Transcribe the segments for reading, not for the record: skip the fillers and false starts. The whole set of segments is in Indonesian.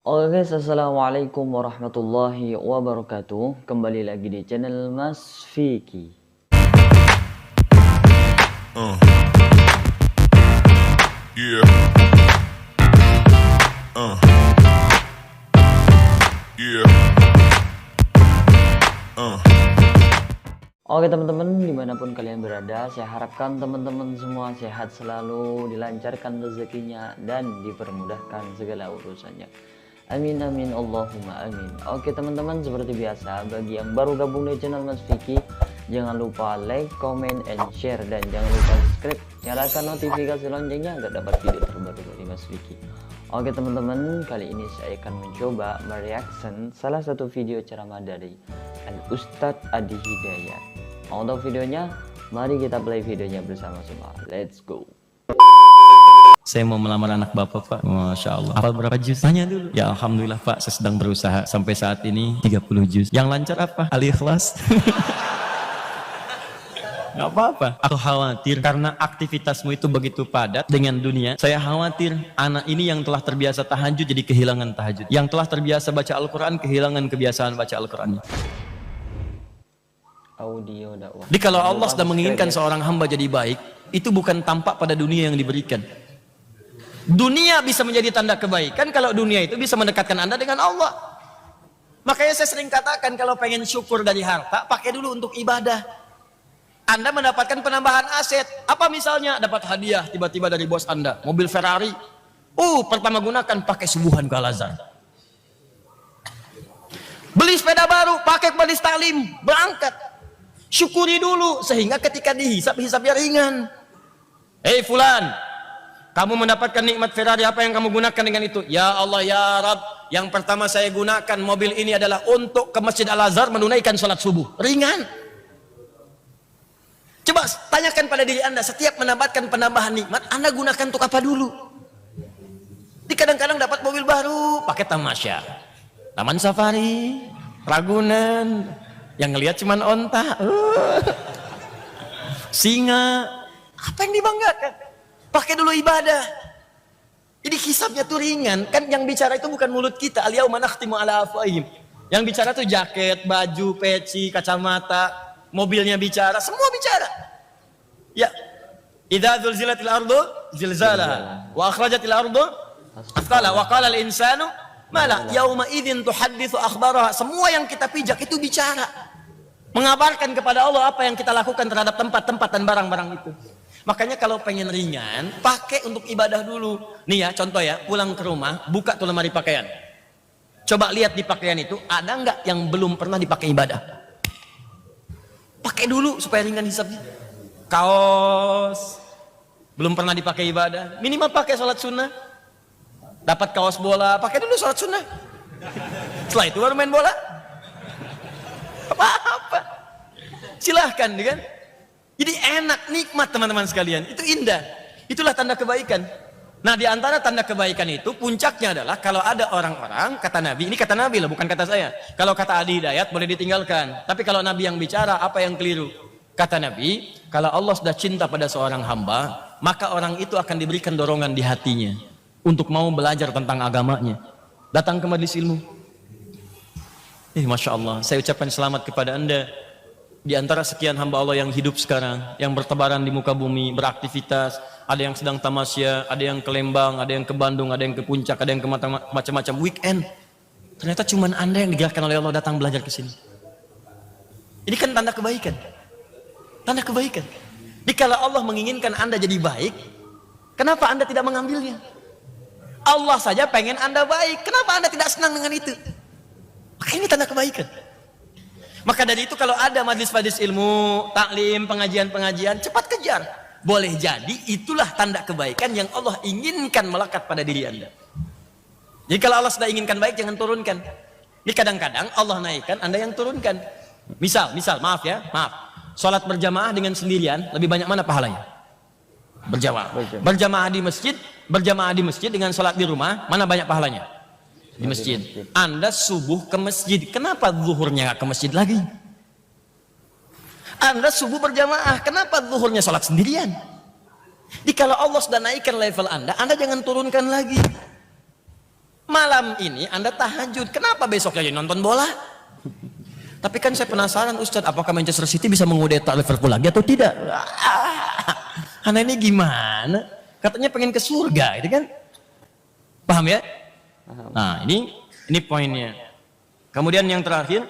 Oke guys, assalamualaikum warahmatullahi wabarakatuh. Kembali lagi di channel Mas Vicky. Uh. Yeah. Uh. Yeah. Uh. Oke teman-teman, dimanapun kalian berada, saya harapkan teman-teman semua sehat selalu, dilancarkan rezekinya, dan dipermudahkan segala urusannya. Amin amin Allahumma amin. Oke teman-teman, seperti biasa, bagi yang baru gabung di channel Mas Vicky, jangan lupa like, comment, and share, dan jangan lupa subscribe, nyalakan notifikasi loncengnya agar dapat video terbaru dari Mas Vicky. Oke teman-teman, kali ini saya akan mencoba mereaction salah satu video ceramah dari Al-Ustadz Adi Hidayat. Mau tahu videonya? Mari kita play videonya bersama-sama. Let's go. Saya mau melamar anak bapak, Pak. Masya Allah. Hafal berapa juz? Tanya dulu. Ya Alhamdulillah, Pak. Saya sedang berusaha. Sampai saat ini 30 juz. Yang lancar apa? Al-Ikhlas. Gak apa-apa. Aku khawatir karena aktivitasmu itu begitu padat dengan dunia. Saya khawatir anak ini yang telah terbiasa tahajud jadi kehilangan tahajud. Yang telah terbiasa baca Al-Quran kehilangan kebiasaan baca Al-Qurannya. Audio dakwah. Jadi kalau Allah sudah menginginkan seorang hamba jadi baik, itu bukan tampak pada dunia yang diberikan. Dunia bisa menjadi tanda kebaikan kalau dunia itu bisa mendekatkan Anda dengan Allah. Makanya saya sering katakan kalau pengen syukur dari harta, pakai dulu untuk ibadah. Anda mendapatkan penambahan aset. Apa misalnya? Dapat hadiah tiba-tiba dari bos Anda, mobil Ferrari. Pertama gunakan, pakai subuhan ke Al-Azhar. Beli sepeda baru, pakai ke Majelis Taklim, berangkat. Syukuri dulu sehingga ketika dihisap, hisapnya ringan. Hei fulan, kamu mendapatkan nikmat Ferrari, apa yang kamu gunakan dengan itu? Ya Allah ya Rabb, yang pertama saya gunakan mobil ini adalah untuk ke Masjid Al-Azhar menunaikan sholat subuh. Ringan. Coba tanyakan pada diri Anda, setiap mendapatkan penambahan nikmat, Anda gunakan untuk apa dulu? Di kadang-kadang dapat mobil baru, pakai tamasya, taman safari, Ragunan, yang ngelihat cuman onta, singa, apa yang dibanggakan? Pakai dulu ibadah. Jadi hisabnya tuh ringan. Kan yang bicara itu bukan mulut kita. Al-yauma nakhtimu ala afwahihim. Yang bicara tuh jaket, baju, peci, kacamata, mobilnya bicara, semua bicara. Ya. Idza zulzilatil ardu zilzalaha wa akhrajatil ardu athqalaha wa qala al-insanu mala yauma idzin tuhadditsu akhbaraha. Semua yang kita pijak itu bicara. Mengabarkan kepada Allah apa yang kita lakukan terhadap tempat-tempat dan barang-barang itu. Makanya kalau pengen ringan, pakai untuk ibadah dulu. Nih ya, contoh ya, pulang ke rumah, buka tuh lemari pakaian. Coba lihat di pakaian itu, ada nggak yang belum pernah dipakai ibadah? Pakai dulu supaya ringan hisabnya. Kaos, belum pernah dipakai ibadah. Minimal pakai sholat sunnah. Dapat kaos bola, pakai dulu sholat sunnah. Setelah itu baru main bola. Apa-apa. Silahkan, kan? Jadi enak, nikmat teman-teman sekalian. Itu indah. Itulah tanda kebaikan. Nah, di antara tanda kebaikan itu puncaknya adalah kalau ada orang-orang, kata Nabi, ini kata Nabi loh, bukan kata saya. Kalau kata Adi Hidayat boleh ditinggalkan. Tapi kalau Nabi yang bicara, apa yang keliru? Kata Nabi, kalau Allah sudah cinta pada seorang hamba, maka orang itu akan diberikan dorongan di hatinya untuk mau belajar tentang agamanya. Datang ke majelis ilmu. Masya Allah, saya ucapkan selamat kepada Anda. Di antara sekian hamba Allah yang hidup sekarang, yang bertebaran di muka bumi, beraktivitas, ada yang sedang tamasya, ada yang ke Lembang, ada yang ke Bandung, ada yang ke Puncak, ada yang ke macam-macam weekend. Ternyata cuma Anda yang digerakkan oleh Allah datang belajar ke sini. Ini kan tanda kebaikan. Tanda kebaikan. Jadi kalau Allah menginginkan Anda jadi baik, kenapa Anda tidak mengambilnya? Allah saja pengen Anda baik, kenapa Anda tidak senang dengan itu? Maka ini tanda kebaikan. Maka dari itu kalau ada majlis-majlis ilmu, taklim, pengajian-pengajian, cepat kejar. Boleh jadi itulah tanda kebaikan yang Allah inginkan melekat pada diri Anda. Jadi kalau Allah sudah inginkan baik, jangan turunkan. Ini kadang-kadang Allah naikkan, Anda yang turunkan. Misal, maaf. Sholat berjamaah dengan sendirian, lebih banyak mana pahalanya? Berjamaah. Berjamaah di masjid dengan sholat di rumah, mana banyak pahalanya? Di masjid. Anda subuh ke masjid, kenapa zuhurnya nggak ke masjid lagi? Anda subuh berjamaah, kenapa zuhurnya sholat sendirian? Jadi kalau Allah sudah naikkan level Anda jangan turunkan lagi. Malam ini Anda tahajud, kenapa besoknya jadi nonton bola? Tapi kan saya penasaran Ustadz, apakah Manchester City bisa mengudeta Liverpool lagi atau tidak? Anda ini gimana? Katanya pengen ke surga, itu kan? Paham ya? Nah, ini poinnya. Kemudian yang terakhir,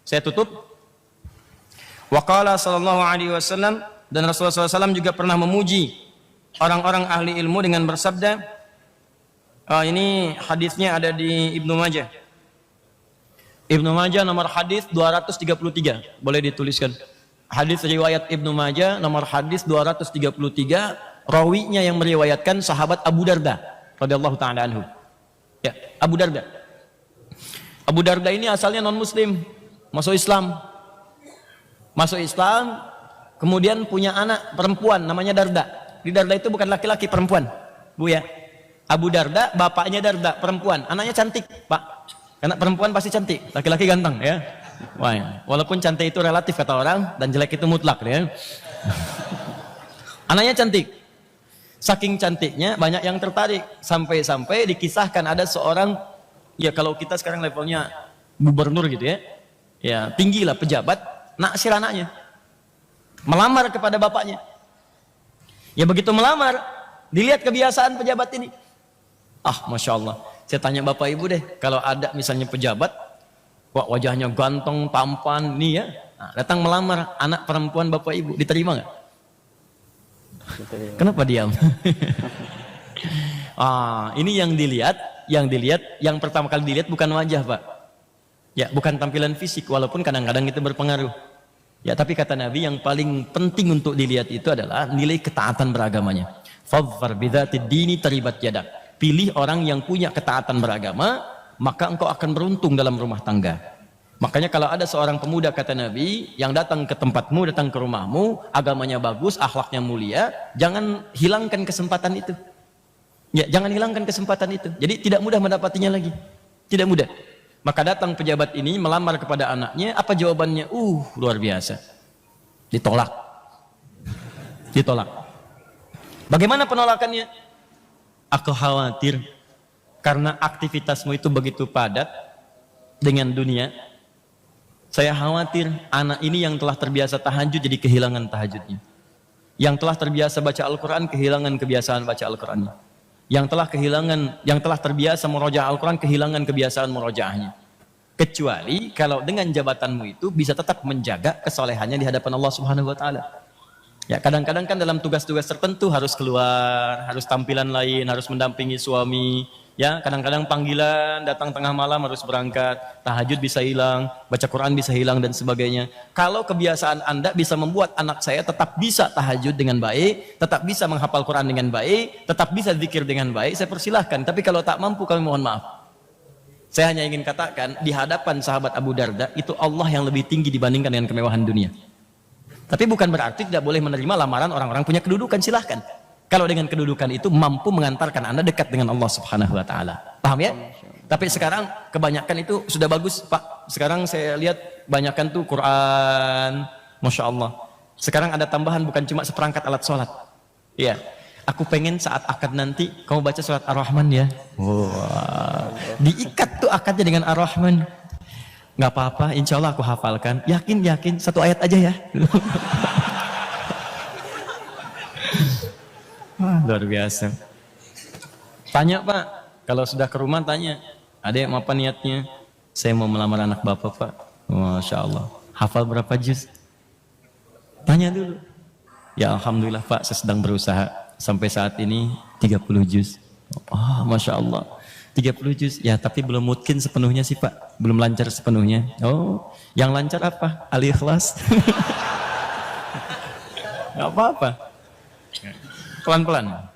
saya tutup. Waqala sallallahu alaihi wasallam, dan Rasulullah SAW juga pernah memuji orang-orang ahli ilmu dengan bersabda, ini hadisnya ada di Ibnu Majah. Ibnu Majah nomor hadis 233, boleh dituliskan. Hadis riwayat Ibnu Majah nomor hadis 233, rawinya yang meriwayatkan sahabat Abu Darda radhiyallahu taala anhu. Ya, Abu Darda. Abu Darda ini asalnya non muslim, masuk Islam. Masuk Islam, kemudian punya anak perempuan namanya Darda. Di Darda itu bukan laki-laki, perempuan. Bu ya. Abu Darda, bapaknya Darda, perempuan. Anaknya cantik, Pak. Karena perempuan pasti cantik, laki-laki ganteng ya. Wah, ya. Walaupun cantik itu relatif kata orang dan jelek itu mutlak ya. Anaknya cantik. Saking cantiknya banyak yang tertarik, sampai-sampai dikisahkan ada seorang, ya kalau kita sekarang levelnya gubernur gitu ya. Ya, tinggi lah pejabat, naksir anaknya, melamar kepada bapaknya. Ya begitu melamar, dilihat kebiasaan pejabat ini. Masya Allah, saya tanya bapak ibu deh, kalau ada misalnya pejabat, wah wajahnya ganteng, tampan, nih ya, datang melamar anak perempuan bapak ibu, diterima nggak? Kenapa diam? Ini yang pertama kali dilihat bukan wajah, Pak. Ya, bukan tampilan fisik, walaupun kadang-kadang itu berpengaruh. Ya, tapi kata Nabi yang paling penting untuk dilihat itu adalah nilai ketaatan beragamanya. Fadhfar bidzatid dini taribat yadak. Pilih orang yang punya ketaatan beragama, maka engkau akan beruntung dalam rumah tangga. Makanya kalau ada seorang pemuda kata Nabi yang datang ke tempatmu, datang ke rumahmu, agamanya bagus, akhlaknya mulia, jangan hilangkan kesempatan itu. Ya, jangan hilangkan kesempatan itu. Jadi tidak mudah mendapatinya lagi. Tidak mudah. Maka datang pejabat ini melamar kepada anaknya, apa jawabannya? Luar biasa. Ditolak. Ditolak. Bagaimana penolakannya? Aku khawatir karena aktivitasmu itu begitu padat dengan dunia. Saya khawatir anak ini yang telah terbiasa tahajud jadi kehilangan tahajudnya. Yang telah terbiasa baca Al-Quran kehilangan kebiasaan baca Al-Qurannya. Yang telah terbiasa murojaah Al-Quran kehilangan kebiasaan murojaahnya. Kecuali kalau dengan jabatanmu itu bisa tetap menjaga kesolehannya di hadapan Allah Subhanahu wa taala. Ya, kadang-kadang kan dalam tugas-tugas tertentu harus keluar, harus tampilan lain, harus mendampingi suami. Ya, kadang-kadang panggilan, datang tengah malam harus berangkat, tahajud bisa hilang, baca Quran bisa hilang dan sebagainya. Kalau kebiasaan Anda bisa membuat anak saya tetap bisa tahajud dengan baik, tetap bisa menghafal Quran dengan baik, tetap bisa zikir dengan baik, saya persilahkan. Tapi kalau tak mampu, kami mohon maaf. Saya hanya ingin katakan, di hadapan sahabat Abu Darda, itu Allah yang lebih tinggi dibandingkan dengan kemewahan dunia. Tapi bukan berarti tidak boleh menerima lamaran orang-orang punya kedudukan, silahkan. Kalau dengan kedudukan itu mampu mengantarkan Anda dekat dengan Allah Subhanahu wa taala. Paham ya? Tapi sekarang kebanyakan itu sudah bagus, Pak. Sekarang saya lihat banyakan tuh Quran, Masya Allah. Sekarang ada tambahan bukan cuma seperangkat alat sholat. Iya. Aku pengen saat akad nanti kamu baca surat Ar-Rahman ya. Wah. Diikat tuh akadnya dengan Ar-Rahman. Nggak apa-apa, insya Allah aku hafalkan. Yakin, satu ayat aja ya. Wah, luar biasa. Tanya Pak, kalau sudah ke rumah tanya, adek apa niatnya? Saya mau melamar anak Bapak Pak. Masya Allah. Hafal berapa juz? Tanya dulu. Ya Alhamdulillah Pak, saya sedang berusaha. Sampai saat ini 30 juz. Masya Allah. 30 juz. Ya tapi belum mungkin sepenuhnya sih Pak. Belum lancar sepenuhnya. Yang lancar apa? Al-Ikhlas. Gak apa-apa. Pelan-pelan.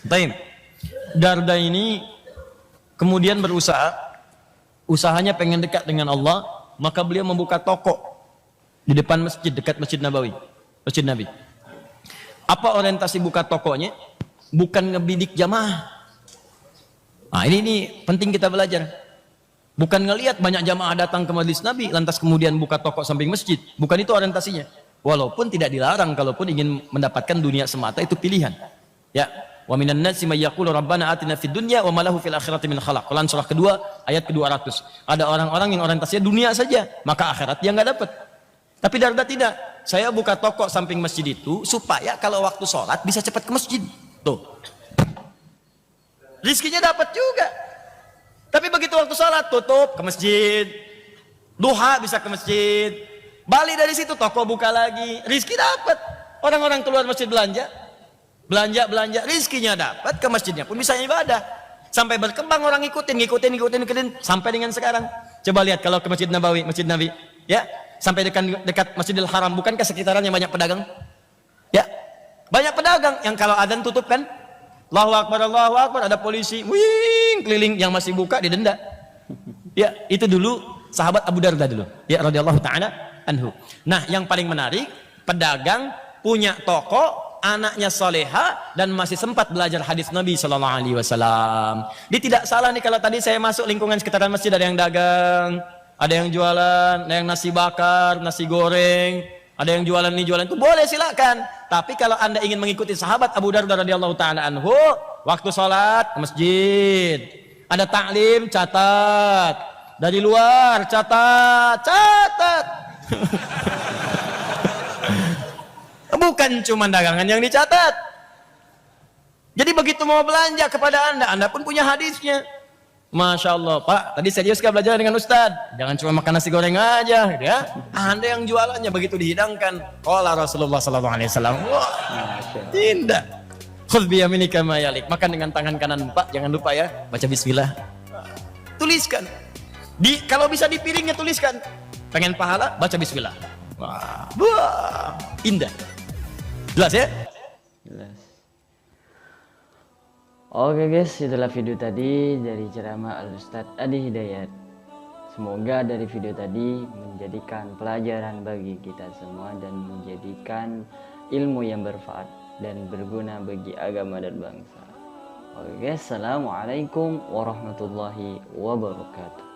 Baik. Darda ini kemudian berusaha, usahanya pengen dekat dengan Allah, maka beliau membuka toko di depan masjid, dekat Masjid Nabawi, Masjid Nabi. Apa orientasi buka tokonya? Bukan ngebidik jamaah. Ini penting kita belajar. Bukan ngelihat banyak jamaah datang ke majelis Nabi, lantas kemudian buka toko samping masjid. Bukan itu orientasinya. Walaupun tidak dilarang, kalaupun ingin mendapatkan dunia semata itu pilihan. Ya, Wa minan nasi may yaqulu rabbana atina fid dunya wa ma lahu fil akhirati min khalaq. Quran surah kedua ayat ke-200. Ada orang-orang yang orientasinya dunia saja, maka akhirat dia nggak dapat. Tapi Darda tidak. Saya buka toko samping masjid itu supaya kalau waktu sholat bisa cepat ke masjid. Tuh. Rizkinya dapat juga. Tapi begitu waktu sholat tutup ke masjid. Duha bisa ke masjid. Balik dari situ toko buka lagi. Rizki dapat. Orang-orang keluar masjid belanja, rizkinya dapat, ke masjidnya pun bisa ibadah. Sampai berkembang orang ngikutin sampai dengan sekarang. Coba lihat kalau ke Masjid Nabawi, Masjid Nabi, ya, sampai dekat Masjidil Haram, bukankah sekitarnya banyak pedagang? Ya, banyak pedagang yang kalau adzan tutup kan, Allahu Akbar, ada polisi, wing keliling, yang masih buka didenda. Ya, itu dulu sahabat Abu Darda dulu, ya radhiyallahu taala anhu. Nah, yang paling menarik, pedagang punya toko, anaknya soleha, dan masih sempat belajar hadis Nabi Sallallahu Alaihi Wasallam. Dia tidak salah nih kalau tadi saya masuk lingkungan sekitaran masjid, ada yang dagang, ada yang jualan, ada yang nasi bakar, nasi goreng, ada yang jualan ini jualan itu, boleh silakan. Tapi kalau anda ingin mengikuti sahabat Abu Darda radhiyallahu taala anhu, waktu sholat ke masjid, ada taklim catat, dari luar catat. Bukan cuma dagangan yang dicatat. Jadi begitu mau belanja kepada anda pun punya hadisnya. Masya Allah, Pak, tadi serius kah belajar dengan Ustadz? Jangan cuma makan nasi goreng aja, ya. Anda yang jualannya begitu dihidangkan. Qala Rasulullah sallallahu alaihi wasallam. Wah, indah. Khudh bi yaminika ma yalik. Makan dengan tangan kanan, Pak. Jangan lupa ya, baca bismillah. Tuliskan. Kalau bisa di piringnya tuliskan. Pengen pahala, baca bismillah. Wah, indah. Jelas ya? Jelas. Oke guys, itulah video tadi dari ceramah Al-Ustadz Adi Hidayat. Semoga dari video tadi menjadikan pelajaran bagi kita semua dan menjadikan ilmu yang bermanfaat dan berguna bagi agama dan bangsa. Oke guys, assalamualaikum warahmatullahi wabarakatuh.